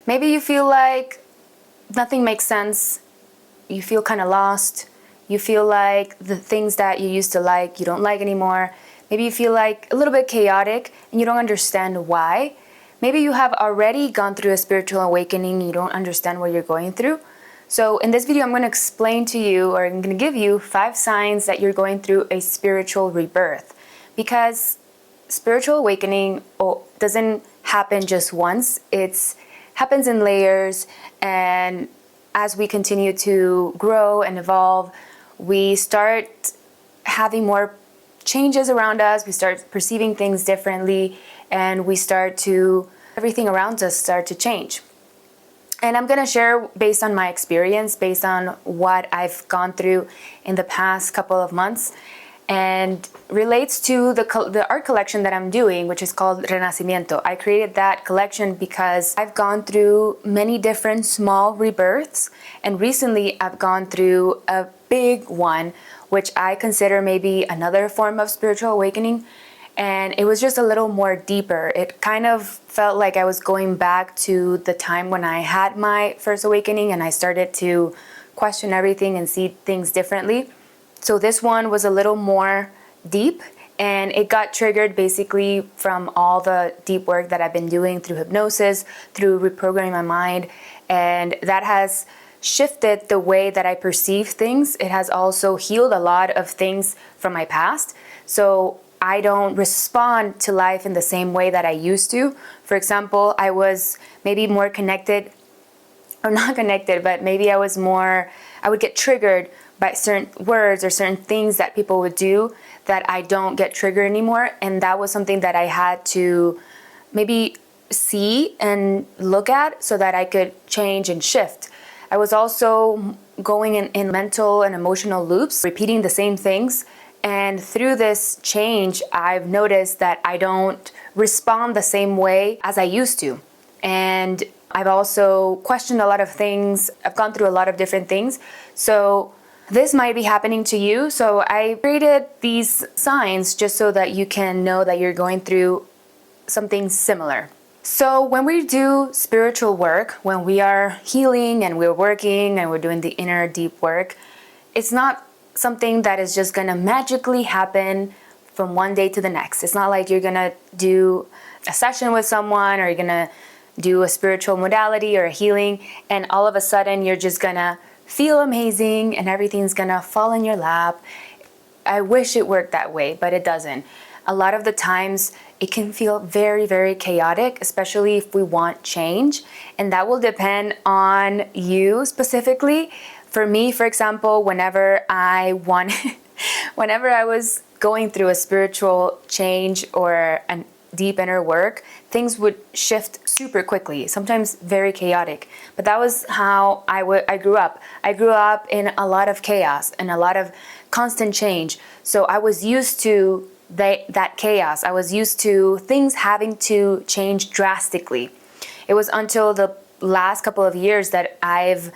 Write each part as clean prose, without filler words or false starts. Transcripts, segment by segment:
Maybe you feel like nothing makes sense. You feel kind of lost. You feel like the things that you used to like, you don't like anymore. Maybe you feel like a little bit chaotic and you don't understand why. Maybe you have already gone through a spiritual awakening, you don't understand what you're going through. So in this video, I'm going to explain to you, or I'm going to give you 5 signs that you're going through a spiritual rebirth. Because spiritual awakening doesn't happen just once. It happens in layers, and as we continue to grow and evolve, we start having more changes around us, we start perceiving things differently, and everything around us start to change. And I'm going to share based on my experience, based on what I've gone through in the past couple of months, and relates to the art collection that I'm doing, which is called Renacimiento. I created that collection because I've gone through many different small rebirths, and recently I've gone through a big one, which I consider maybe another form of spiritual awakening. And it was just a little more deeper. It kind of felt like I was going back to the time when I had my first awakening and I started to question everything and see things differently. So this one was a little more deep, and it got triggered basically from all the deep work that I've been doing through hypnosis, through reprogramming my mind, and that has shifted the way that I perceive things. It has also healed a lot of things from my past. So I don't respond to life in the same way that I used to. For example, I was maybe more connected, or not connected, but maybe I would get triggered by certain words or certain things that people would do that I don't get triggered anymore. And that was something that I had to maybe see and look at so that I could change and shift. I was also going in mental and emotional loops, repeating the same things. And through this change, I've noticed that I don't respond the same way as I used to. And I've also questioned a lot of things. I've gone through a lot of different things. So this might be happening to you. So I created these signs just so that you can know that you're going through something similar. So when we do spiritual work, when we are healing and we're working and we're doing the inner deep work, it's not something that is just going to magically happen from one day to the next. It's not like you're going to do a session with someone, or you're going to do a spiritual modality or a healing, and all of a sudden you're just going to feel amazing and everything's going to fall in your lap. I wish it worked that way, but it doesn't. A lot of the times it can feel very, very chaotic, especially if we want change, and that will depend on you specifically. For me, for example, whenever I was going through a spiritual change or a deep inner work, things would shift super quickly, sometimes very chaotic. But that was how I grew up. I grew up in a lot of chaos and a lot of constant change. So I was used to that chaos. I was used to things having to change drastically. It was until the last couple of years that I've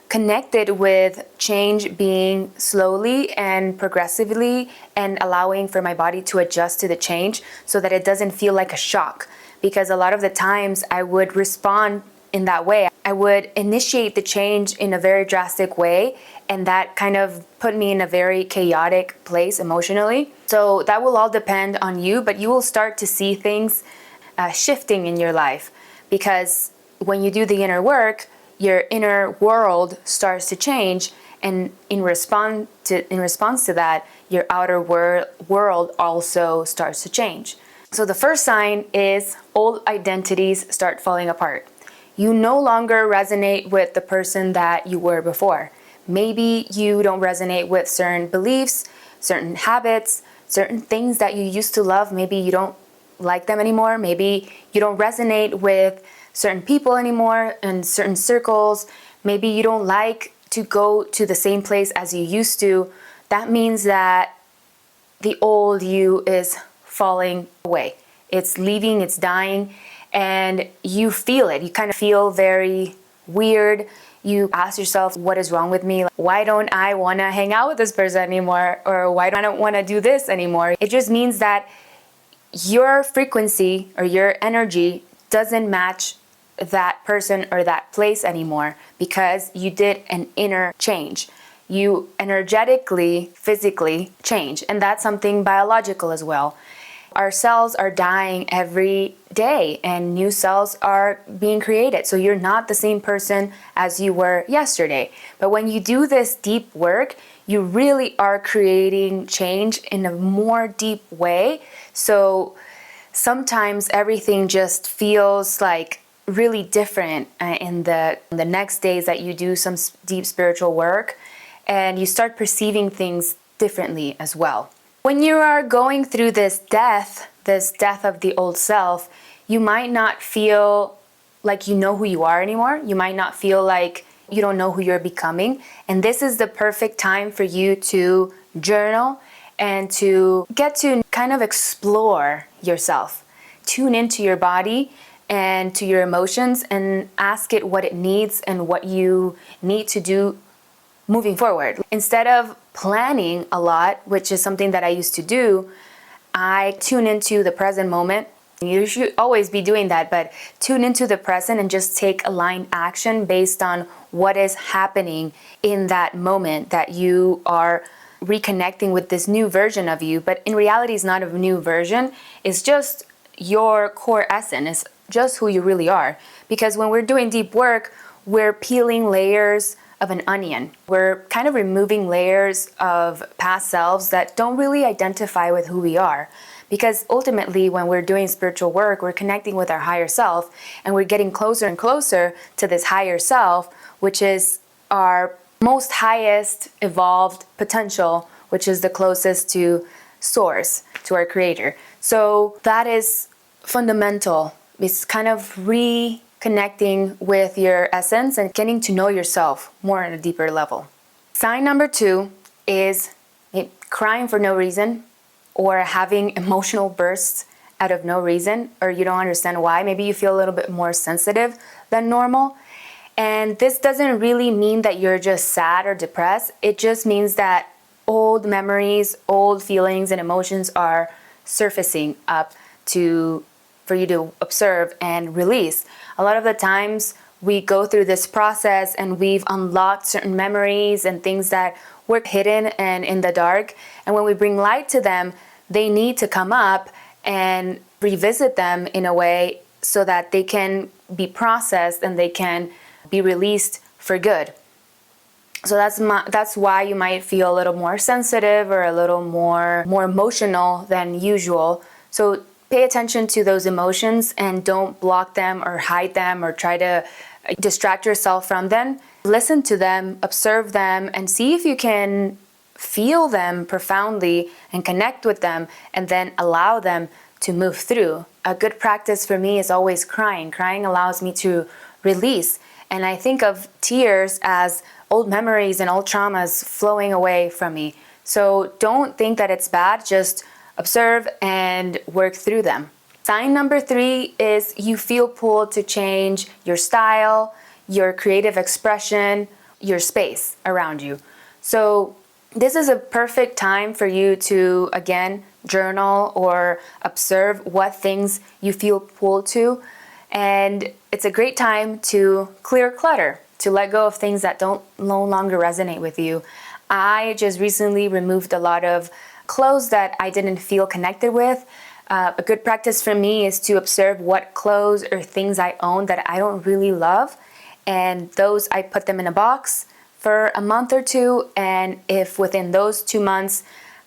connected with change being slowly and progressively, and allowing for my body to adjust to the change so that it doesn't feel like a shock. Because a lot of the times I would respond in that way. I would initiate the change in a very drastic way, and that kind of put me in a very chaotic place emotionally. So that will all depend on you, but you will start to see things shifting in your life, because when you do the inner work, your inner world starts to change, and in response to that, your outer world also starts to change. So the first sign is old identities start falling apart. You no longer resonate with the person that you were before. Maybe you don't resonate with certain beliefs, certain habits, certain things that you used to love. Maybe you don't like them anymore. Maybe you don't resonate with certain people anymore in certain circles. Maybe you don't like to go to the same place as you used to. That means that the old you is falling away. It's leaving, it's dying, and you feel it. You kind of feel very weird. You ask yourself, what is wrong with me? Why don't I want to hang out with this person anymore? Or why don't I want to do this anymore? It just means that your frequency or your energy doesn't match that person or that place anymore because you did an inner change. You energetically, physically change, and that's something biological as well. Our cells are dying every day and new cells are being created. So you're not the same person as you were yesterday. But when you do this deep work, you really are creating change in a more deep way. So sometimes everything just feels like really different in the next days that you do some deep spiritual work, and you start perceiving things differently as well. When you are going through this death of the old self, you might not feel like you know who you are anymore. You might not feel like you don't know who you're becoming. And this is the perfect time for you to journal and to get to kind of explore yourself. Tune into your body and to your emotions and ask it what it needs and what you need to do moving forward. Instead of planning a lot, which is something that I used to do, I tune into the present moment. You should always be doing that, but tune into the present and just take aligned action based on what is happening in that moment that you are reconnecting with this new version of you. But in reality, it's not a new version. It's just your core essence. It's just who you really are. Because when we're doing deep work, we're peeling layers of an onion. We're kind of removing layers of past selves that don't really identify with who we are. Because ultimately, when we're doing spiritual work, we're connecting with our higher self, and we're getting closer and closer to this higher self, which is our most highest evolved potential, which is the closest to source, to our creator. So that is fundamental. It's kind of reconnecting with your essence and getting to know yourself more on a deeper level. Sign number 2 is crying for no reason, or having emotional bursts out of no reason, or you don't understand why. Maybe you feel a little bit more sensitive than normal. And this doesn't really mean that you're just sad or depressed. It just means that old memories, old feelings and emotions are surfacing up for you to observe and release. A lot of the times we go through this process and we've unlocked certain memories and things that were hidden and in the dark. And when we bring light to them, they need to come up and revisit them in a way so that they can be processed and they can be released for good. So that's why you might feel a little more sensitive or a little more emotional than usual. So pay attention to those emotions and don't block them or hide them or try to distract yourself from them. Listen to them, observe them, and see if you can feel them profoundly and connect with them, and then allow them to move through. A good practice for me is always crying. Crying allows me to release. And I think of tears as old memories and old traumas flowing away from me. So don't think that it's bad, just observe and work through them. Sign number 3 is you feel pulled to change your style, your creative expression, your space around you. So this is a perfect time for you to, again, journal or observe what things you feel pulled to. And it's a great time to clear clutter, to let go of things that don't no longer resonate with you. I just recently removed a lot of clothes that I didn't feel connected with. A good practice for me is to observe what clothes or things I own that I don't really love. And those, I put them in a box for a month or 2. And if within those 2 months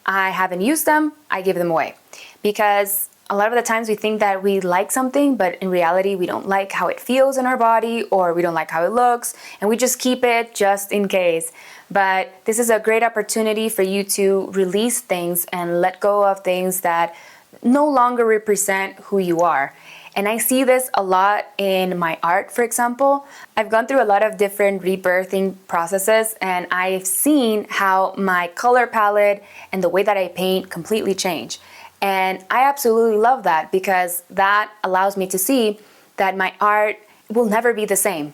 I haven't used them, I give them away. Because a lot of the times we think that we like something, but in reality we don't like how it feels in our body, or we don't like how it looks, and we just keep it just in case. But this is a great opportunity for you to release things and let go of things that no longer represent who you are. And I see this a lot in my art, for example. I've gone through a lot of different rebirthing processes, and I've seen how my color palette and the way that I paint completely change. And I absolutely love that, because that allows me to see that my art will never be the same.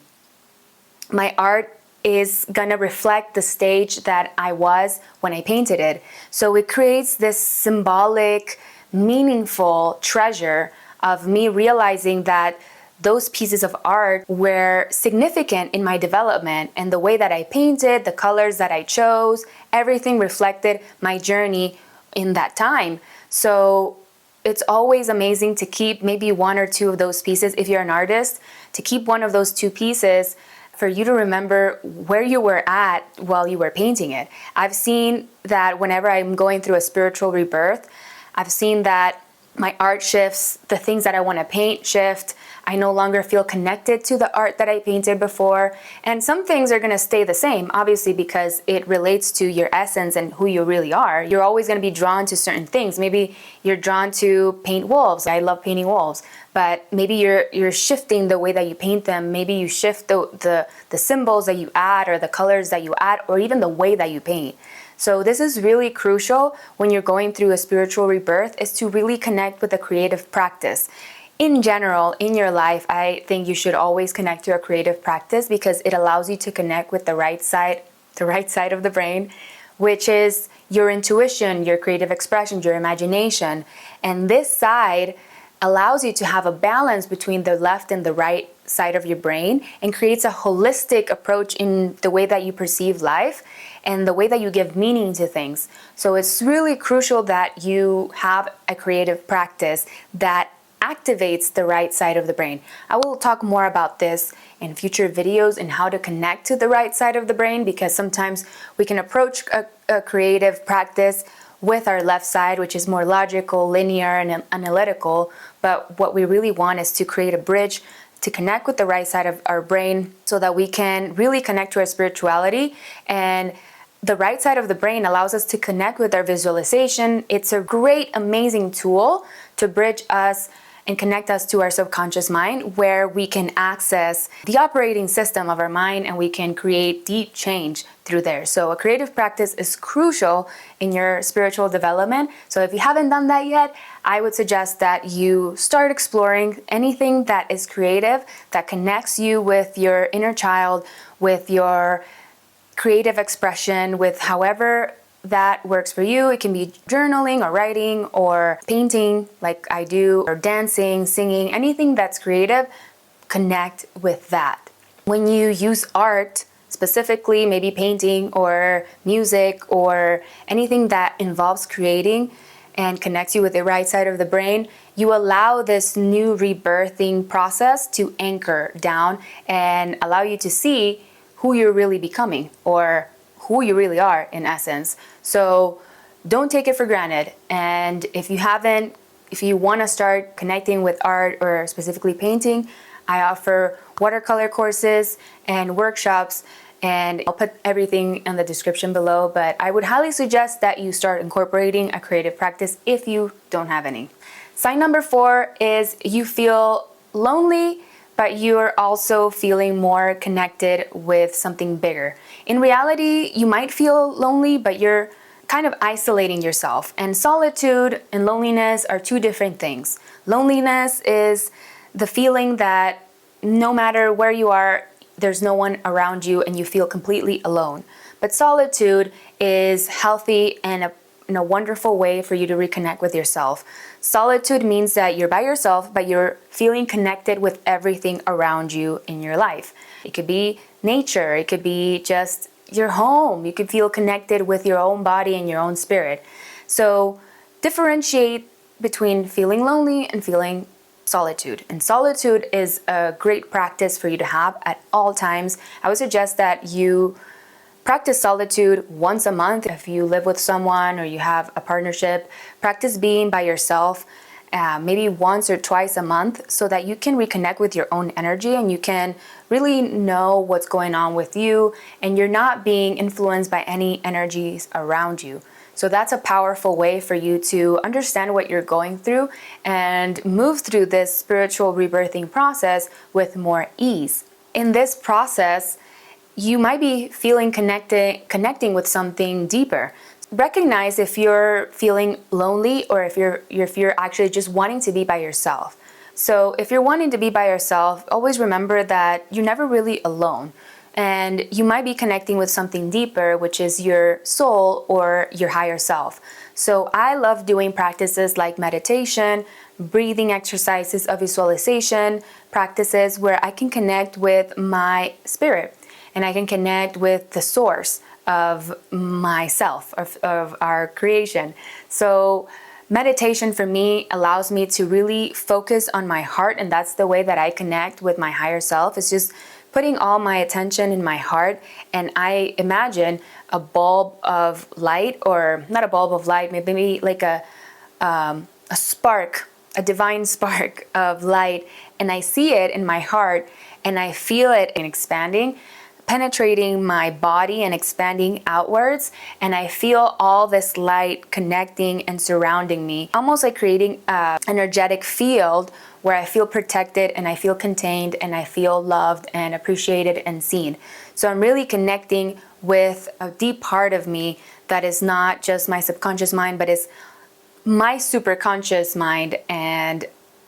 My art is gonna reflect the stage that I was when I painted it. So it creates this symbolic, meaningful treasure of me realizing that those pieces of art were significant in my development, and the way that I painted, the colors that I chose, everything reflected my journey in that time. So it's always amazing to keep maybe one or two of those pieces. If you're an artist, to keep one of those two pieces for you to remember where you were at while you were painting it. I've seen that whenever I'm going through a spiritual rebirth, I've seen that my art shifts, the things that I want to paint shift. I no longer feel connected to the art that I painted before. And some things are going to stay the same, obviously, because it relates to your essence and who you really are. You're always going to be drawn to certain things. Maybe you're drawn to paint wolves. I love painting wolves. But maybe you're shifting the way that you paint them. Maybe you shift the symbols that you add, or the colors that you add, or even the way that you paint. So this is really crucial when you're going through a spiritual rebirth, is to really connect with a creative practice. In general, in your life, I think you should always connect to a creative practice, because it allows you to connect with the right side of the brain, which is your intuition, your creative expression, your imagination. And this side allows you to have a balance between the left and the right side of your brain, and creates a holistic approach in the way that you perceive life and the way that you give meaning to things. So it's really crucial that you have a creative practice that activates the right side of the brain. I will talk more about this in future videos and how to connect to the right side of the brain, because sometimes we can approach a creative practice with our left side, which is more logical, linear, and analytical. But what we really want is to create a bridge to connect with the right side of our brain, so that we can really connect to our spirituality. And the right side of the brain allows us to connect with our visualization. It's a great, amazing tool to bridge us and connect us to our subconscious mind, where we can access the operating system of our mind, and we can create deep change through there. So a creative practice is crucial in your spiritual development. So if you haven't done that yet, I would suggest that you start exploring anything that is creative, that connects you with your inner child, with your creative expression, with however that works for you. It can be journaling or writing or painting like I do, or dancing, singing, anything that's creative. Connect with that. When you use art, specifically maybe painting or music or anything that involves creating and connects you with the right side of the brain, you allow this new rebirthing process to anchor down and allow you to see who you're really becoming, or who you really are in essence. So don't take it for granted. And if you want to start connecting with art, or specifically painting, I offer watercolor courses and workshops, and I'll put everything in the description below. But I would highly suggest that you start incorporating a creative practice if you don't have any. Sign number 4 is you feel lonely, but you're also feeling more connected with something bigger. In reality, you might feel lonely, but you're kind of isolating yourself. And solitude and loneliness are two different things. Loneliness is the feeling that no matter where you are, there's no one around you and you feel completely alone. But solitude is healthy and in a wonderful way for you to reconnect with yourself. Solitude means that you're by yourself, but you're feeling connected with everything around you in your life. It could be nature, it could be just your home. You could feel connected with your own body and your own spirit. So differentiate between feeling lonely and feeling solitude. And solitude is a great practice for you to have at all times. I would suggest that you practice solitude once a month. If you live with someone or you have a partnership, practice being by yourself maybe once or twice a month, so that you can reconnect with your own energy and you can really know what's going on with you, and you're not being influenced by any energies around you. So that's a powerful way for you to understand what you're going through and move through this spiritual rebirthing process with more ease. In this process, you might be feeling connecting with something deeper. Recognize if you're feeling lonely, or if you're actually just wanting to be by yourself. So if you're wanting to be by yourself, always remember that you're never really alone. And you might be connecting with something deeper, which is your soul or your higher self. So I love doing practices like meditation, breathing exercises, of visualization practices where I can connect with my spirit and I can connect with the source of myself, of our creation. So meditation for me allows me to really focus on my heart, and that's the way that I connect with my higher self. It's just putting all my attention in my heart, and I imagine a bulb of light, or not a bulb of light, maybe like a spark, a divine spark of light, and I see it in my heart and I feel it expanding, penetrating my body and expanding outwards, and I feel all this light connecting and surrounding me, almost like creating an energetic field where I feel protected and I feel contained and I feel loved and appreciated and seen. So I'm really connecting with a deep part of me that is not just my subconscious mind, but is my superconscious mind, and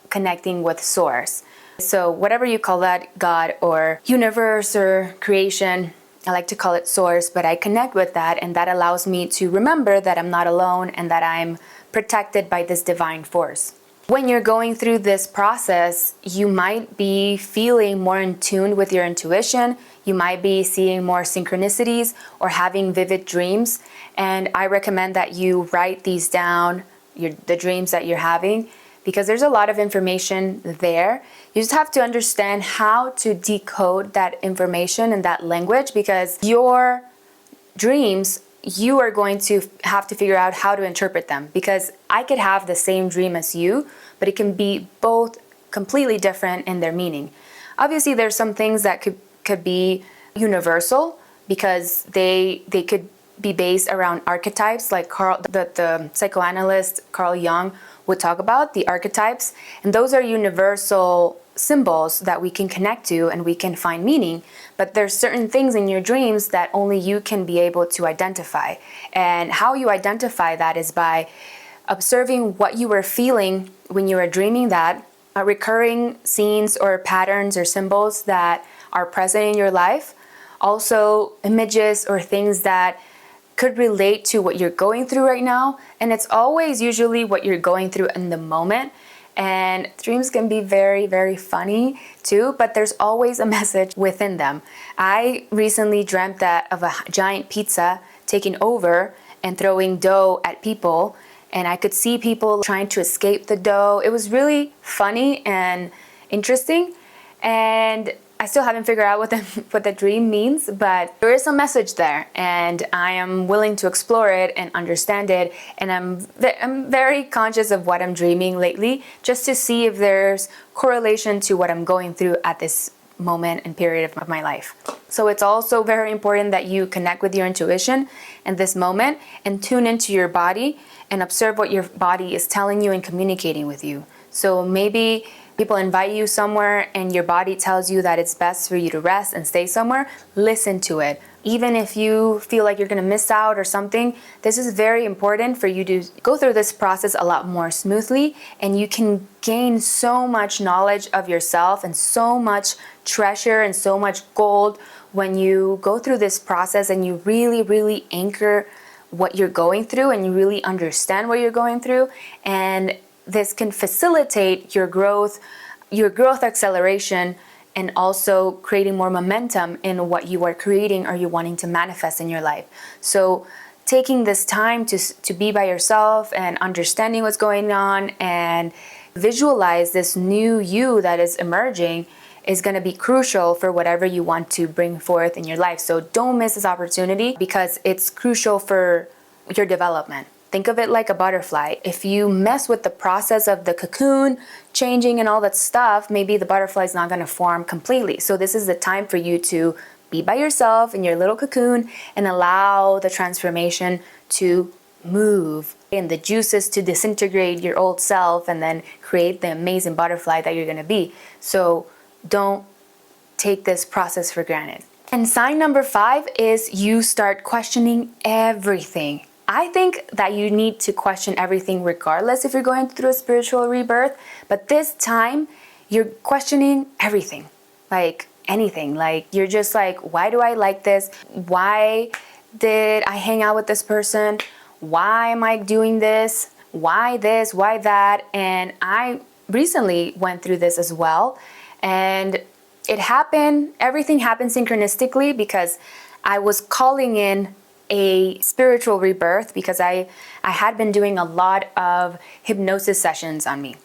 connecting with source. So whatever you call that, God or universe or creation, I like to call it source, but I connect with that, and that allows me to remember that I'm not alone and that I'm protected by this divine force. When you're going through this process, you might be feeling more in tune with your intuition. You might be seeing more synchronicities or having vivid dreams. And I recommend that you write these down, the dreams that you're having, because there's a lot of information there. You just have to understand how to decode that information and that language, because your dreams, you are going to have to figure out how to interpret them, because I could have the same dream as you, but it can be both completely different in their meaning. Obviously, there's some things that could be universal, because they could be based around archetypes, like the psychoanalyst Carl Jung would talk about the archetypes, and those are universal symbols that we can connect to and we can find meaning. But there's certain things in your dreams that only you can be able to identify, and how you identify that is by observing what you were feeling when you were dreaming that, recurring scenes or patterns or symbols that are present in your life, also images or things that could relate to what you're going through right now. And it's always usually what you're going through in the moment. And dreams can be very, very funny too, but there's always a message within them. I recently dreamt of a giant pizza taking over and throwing dough at people, and I could see people trying to escape the dough. It was really funny and interesting, and I still haven't figured out what the dream means, but there is a message there, and I am willing to explore it and understand it. And I'm very conscious of what I'm dreaming lately, just to see if there's correlation to what I'm going through at this moment and period of my life. So it's also very important that you connect with your intuition in this moment and tune into your body and observe what your body is telling you and communicating with you. So maybe people invite you somewhere and your body tells you that it's best for you to rest and stay somewhere. Listen to it. Even if you feel like you're going to miss out or something, this is very important for you to go through this process a lot more smoothly, and you can gain so much knowledge of yourself and so much treasure and so much gold when you go through this process and you really, really anchor what you're going through and you really understand what you're going through. And this can facilitate your growth acceleration, and also creating more momentum in what you are creating or you're wanting to manifest in your life. So taking this time to be by yourself and understanding what's going on and visualize this new you that is emerging is going to be crucial for whatever you want to bring forth in your life. So don't miss this opportunity, because it's crucial for your development. Think of it like a butterfly. If you mess with the process of the cocoon changing and all that stuff, maybe the butterfly is not going to form completely. So this is the time for you to be by yourself in your little cocoon and allow the transformation to move and the juices to disintegrate your old self and then create the amazing butterfly that you're going to be. So don't take this process for granted. And sign number 5 is you start questioning everything. I think that you need to question everything regardless if you're going through a spiritual rebirth, but this time you're questioning everything, like anything. Like you're just like, why do I like this? Why did I hang out with this person? Why am I doing this? Why this? Why that? And I recently went through this as well. And everything happened synchronistically because I was calling in a spiritual rebirth because I had been doing a lot of hypnosis sessions on me.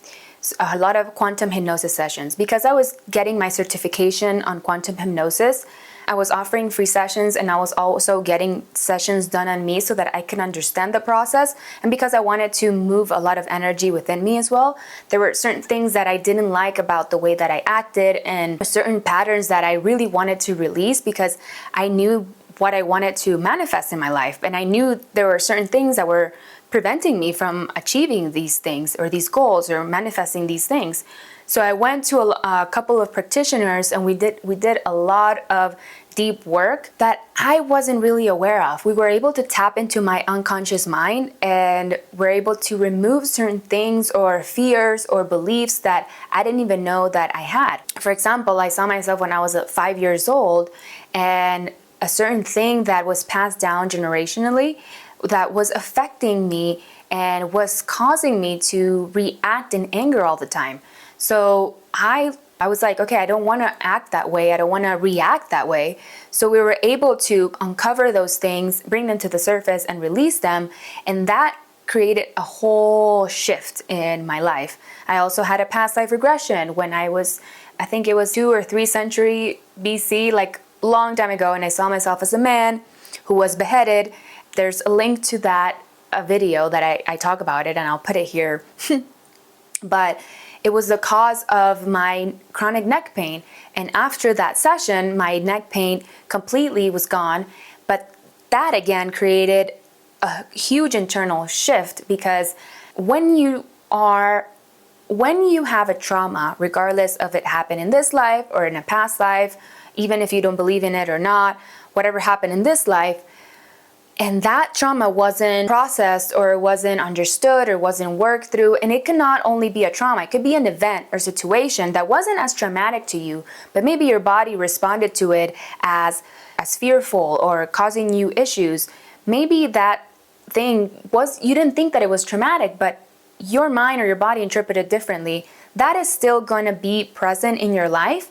A lot of quantum hypnosis sessions because I was getting my certification on quantum hypnosis. I was offering free sessions and I was also getting sessions done on me so that I can understand the process. And because I wanted to move a lot of energy within me as well, there were certain things that I didn't like about the way that I acted and certain patterns that I really wanted to release because I knew what I wanted to manifest in my life. And I knew there were certain things that were preventing me from achieving these things or these goals or manifesting these things. So I went to a couple of practitioners and we did a lot of deep work that I wasn't really aware of. We were able to tap into my unconscious mind and we're able to remove certain things or fears or beliefs that I didn't even know that I had. For example, I saw myself when I was 5 years old and a certain thing that was passed down generationally that was affecting me and was causing me to react in anger all the time. So I was like, okay, I don't want to act that way. I don't want to react that way. So we were able to uncover those things, bring them to the surface and release them. And that created a whole shift in my life. I also had a past life regression when I think it was 2 or 3 century BC, like a long time ago. And I saw myself as a man who was beheaded. There's a link to that video that I talk about it and I'll put it here. But it was the cause of my chronic neck pain. And after that session, my neck pain completely was gone. But that again created a huge internal shift because when you have a trauma, regardless of it happened in this life or in a past life, even if you don't believe in it or not, whatever happened in this life, and that trauma wasn't processed or wasn't understood or wasn't worked through, and it could not only be a trauma, it could be an event or situation that wasn't as traumatic to you, but maybe your body responded to it as fearful or causing you issues. Maybe that thing you didn't think that it was traumatic, but your mind or your body interpreted differently. That is still going to be present in your life,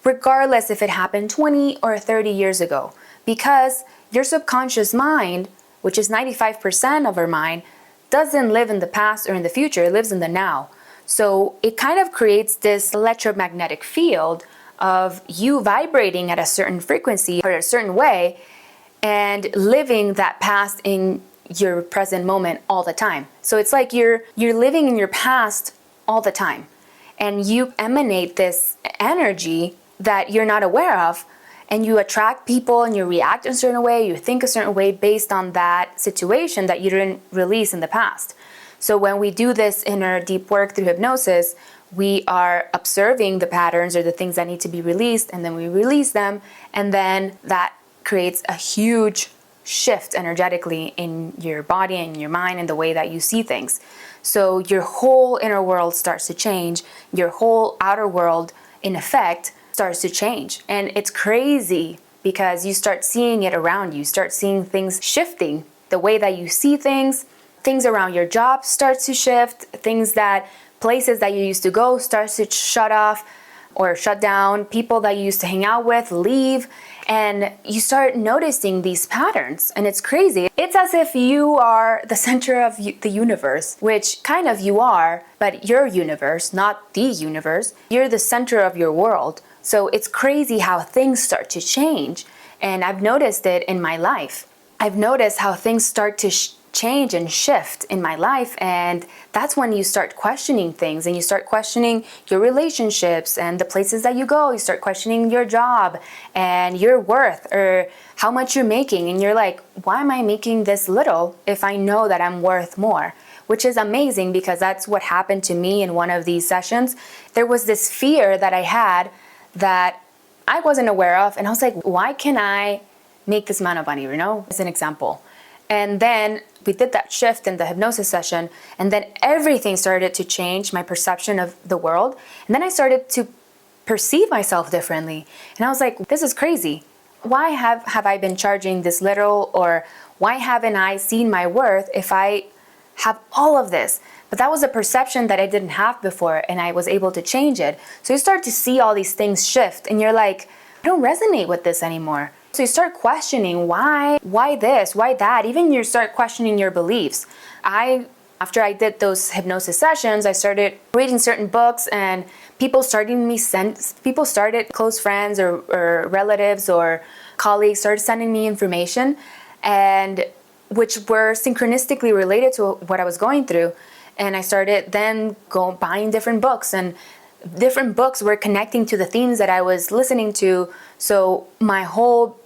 regardless if it happened 20 or 30 years ago, because your subconscious mind, which is 95% of our mind, doesn't live in the past or in the future, it lives in the now. So it kind of creates this electromagnetic field of you vibrating at a certain frequency or a certain way and living that past in your present moment all the time. So it's like you're living in your past all the time and you emanate this energy that you're not aware of. And you attract people and you react in a certain way, you think a certain way based on that situation that you didn't release in the past. So when we do this inner deep work through hypnosis, we are observing the patterns or the things that need to be released, and then we release them, and then that creates a huge shift energetically in your body and your mind and the way that you see things. So your whole inner world starts to change, your whole outer world, in effect, starts to change. And it's crazy because you start seeing it around you, start seeing things shifting, the way that you see things around your job starts to shift, places that you used to go starts to shut off or shut down, people that you used to hang out with leave, and you start noticing these patterns, and it's crazy. It's as if you are the center of the universe, which kind of you are, but your universe, not the universe. You're the center of your world. So it's crazy how things start to change, and I've noticed it in my life. I've noticed how things start to change and shift in my life, and that's when you start questioning things and you start questioning your relationships and the places that you go. You start questioning your job and your worth or how much you're making, and you're like, why am I making this little if I know that I'm worth more? Which is amazing because that's what happened to me in one of these sessions. There was this fear that I had that I wasn't aware of, and I was like, why can I make this amount of money, as an example. And then we did that shift in the hypnosis session, and then everything started to change, my perception of the world. And then I started to perceive myself differently. And I was like, this is crazy. Why have I been charging this little, or why haven't I seen my worth if I have all of this? But that was a perception that I didn't have before, and I was able to change it. So you start to see all these things shift, and you're like, I don't resonate with this anymore. So you start questioning why this, why that. Even you start questioning your beliefs. After I did those hypnosis sessions, I started reading certain books, and close friends or relatives or colleagues started sending me information, and which were synchronistically related to what I was going through. And I started then buying different books, and different books were connecting to the themes that I was listening to. So my whole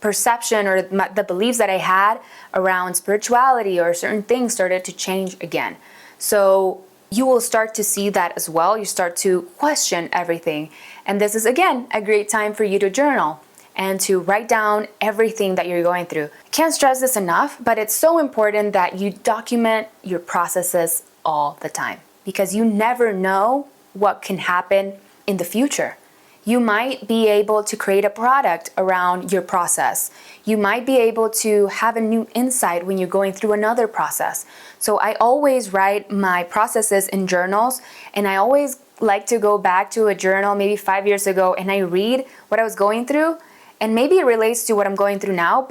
perception or the beliefs that I had around spirituality or certain things started to change again. So you will start to see that as well. You start to question everything. And this is, again, a great time for you to journal and to write down everything that you're going through. I can't stress this enough, but it's so important that you document your processes all the time, because you never know what can happen in the future. You might be able to create a product around your process. You might be able to have a new insight when you're going through another process. So I always write my processes in journals, and I always like to go back to a journal maybe 5 years ago, and I read what I was going through, and maybe it relates to what I'm going through now,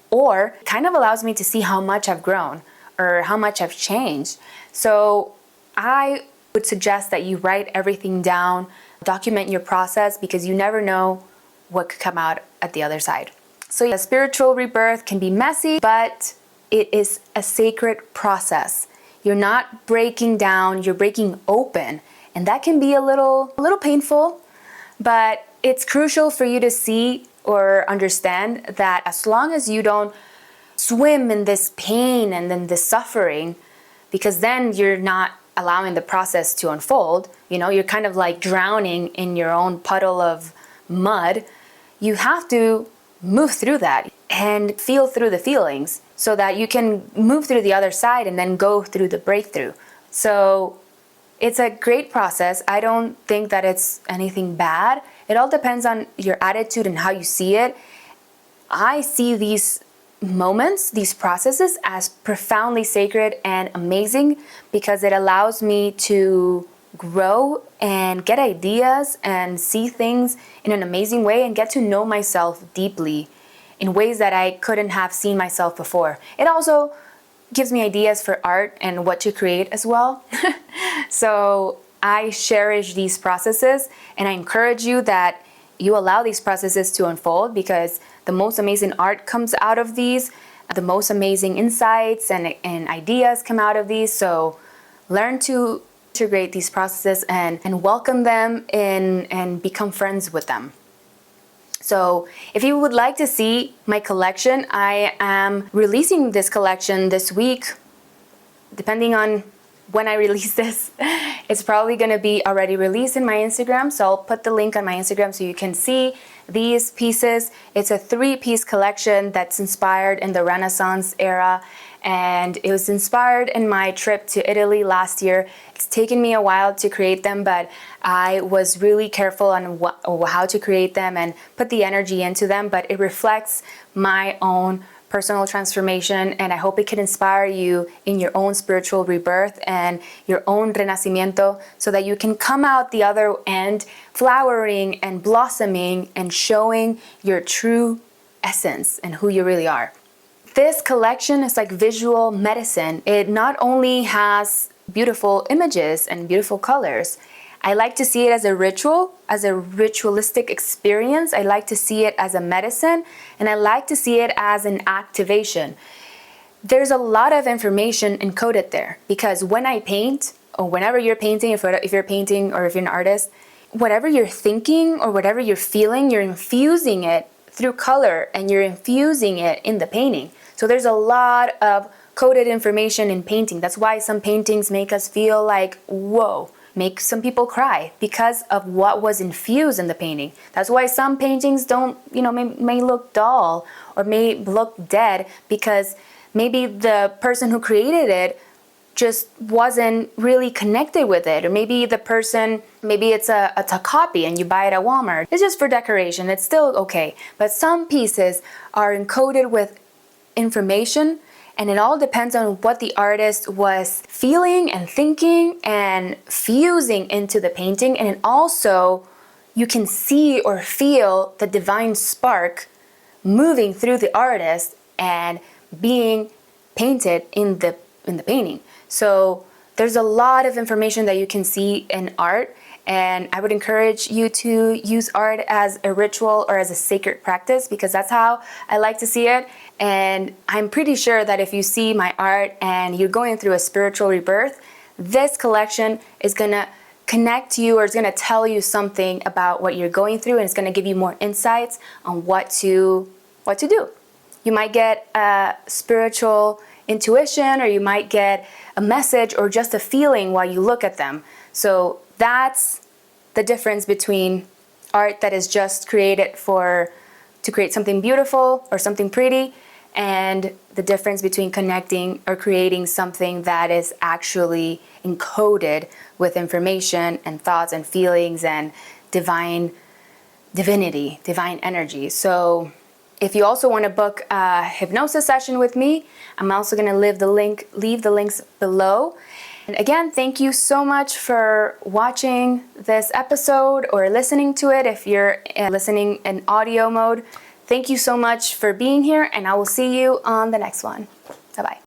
or kind of allows me to see how much I've grown or how much I've changed. So I would suggest that you write everything down, document your process, because you never know what could come out at the other side. So a spiritual rebirth can be messy, but it is a sacred process. You're not breaking down, you're breaking open. And that can be a little painful, but it's crucial for you to see or understand that as long as you don't swim in this pain and then this suffering, because then you're not allowing the process to unfold, you're kind of like drowning in your own puddle of mud. You have to move through that and feel through the feelings so that you can move through the other side and then go through the breakthrough. So it's a great process. I don't think that it's anything bad. It all depends on your attitude and how you see it. I see these moments, these processes, as profoundly sacred and amazing, because it allows me to grow and get ideas and see things in an amazing way and get to know myself deeply in ways that I couldn't have seen myself before. It also gives me ideas for art and what to create as well. So I cherish these processes, and I encourage you that you allow these processes to unfold, because the most amazing art comes out of these, the most amazing insights and ideas come out of these. So learn to integrate these processes and welcome them in and become friends with them. So if you would like to see my collection, I am releasing this collection this week, depending on when I release this. It's probably going to be already released in my Instagram, so I'll put the link on my Instagram so you can see these pieces. It's a 3-piece collection that's inspired in the Renaissance era, and it was inspired in my trip to Italy last year. It's taken me a while to create them, but I was really careful on how to create them and put the energy into them, but it reflects my own personal transformation, and I hope it can inspire you in your own spiritual rebirth and your own Renacimiento, so that you can come out the other end flowering and blossoming and showing your true essence and who you really are. This collection is like visual medicine. It not only has beautiful images and beautiful colors. I like to see it as a ritual, as a ritualistic experience. I like to see it as a medicine, and I like to see it as an activation. There's a lot of information encoded there, because when I paint, or whenever you're painting, if you're painting or if you're an artist, whatever you're thinking or whatever you're feeling, you're infusing it through color, and you're infusing it in the painting. So there's a lot of coded information in painting. That's why some paintings make us feel like, whoa, make some people cry, because of what was infused in the painting. That's why some paintings don't, may look dull or may look dead, because maybe the person who created it just wasn't really connected with it. Or maybe it's a copy and you buy it at Walmart. It's just for decoration. It's still okay. But some pieces are encoded with information, And it all depends on what the artist was feeling and thinking and fusing into the painting. And it also, you can see or feel the divine spark moving through the artist and being painted in the painting. So there's a lot of information that you can see in art, and I would encourage you to use art as a ritual or as a sacred practice, because that's how I like to see it. And I'm pretty sure that if you see my art and you're going through a spiritual rebirth, this collection is gonna connect you, or it's gonna tell you something about what you're going through, and it's gonna give you more insights on what to do. You might get a spiritual intuition, or you might get a message or just a feeling while you look at them. So that's the difference between art that is just created to create something beautiful or something pretty, and the difference between connecting or creating something that is actually encoded with information and thoughts and feelings and divinity, divine energy. So if you also want to book a hypnosis session with me, I'm also going to leave the links below. And again, thank you so much for watching this episode or listening to it if you're listening in audio mode. Thank you so much for being here, and I will see you on the next one. Bye-bye.